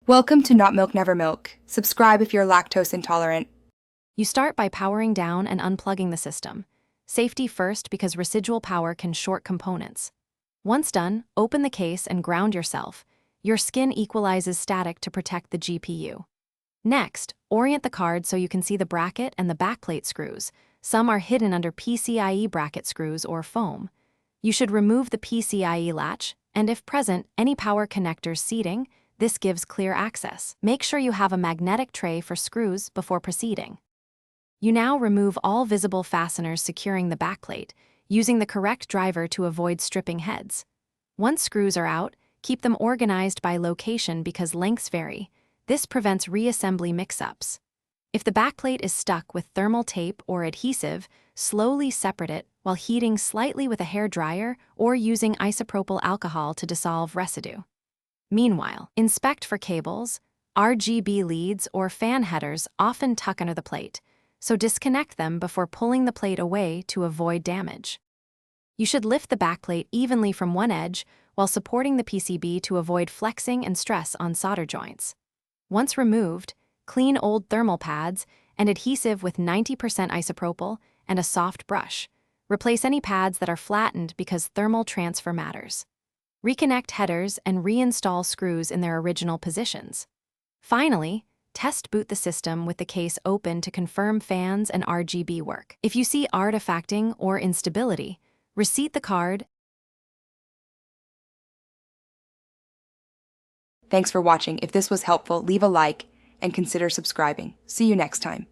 Welcome to Not Milk Never Milk. Subscribe if you're lactose intolerant. You start by powering down and unplugging the system. Safety first because residual power can short components. Once done, open the case and ground yourself. Your skin equalizes static to protect the GPU. Next, orient the card so you can see the bracket and the backplate screws. Some are hidden under PCIe bracket screws or foam. You should remove the PCIe latch, and if present, any power connectors seating. This gives clear access. Make sure you have a magnetic tray for screws before proceeding. You now remove all visible fasteners securing the backplate, using the correct driver to avoid stripping heads. Once screws are out, keep them organized by location because lengths vary. This prevents reassembly mix-ups. If the backplate is stuck with thermal tape or adhesive, slowly separate it while heating slightly with a hair dryer or using isopropyl alcohol to dissolve residue. Meanwhile, inspect for cables. RGB leads or fan headers often tuck under the plate, so disconnect them before pulling the plate away to avoid damage. You should lift the backplate evenly from one edge while supporting the PCB to avoid flexing and stress on solder joints. Once removed, clean old thermal pads and adhesive with 90% isopropyl and a soft brush. Replace any pads that are flattened because thermal transfer matters. Reconnect headers and reinstall screws in their original positions. Finally, test boot the system with the case open to confirm fans and RGB work. If you see artifacting or instability, reseat the card. Thanks for watching. If this was helpful, leave a like and consider subscribing. See you next time.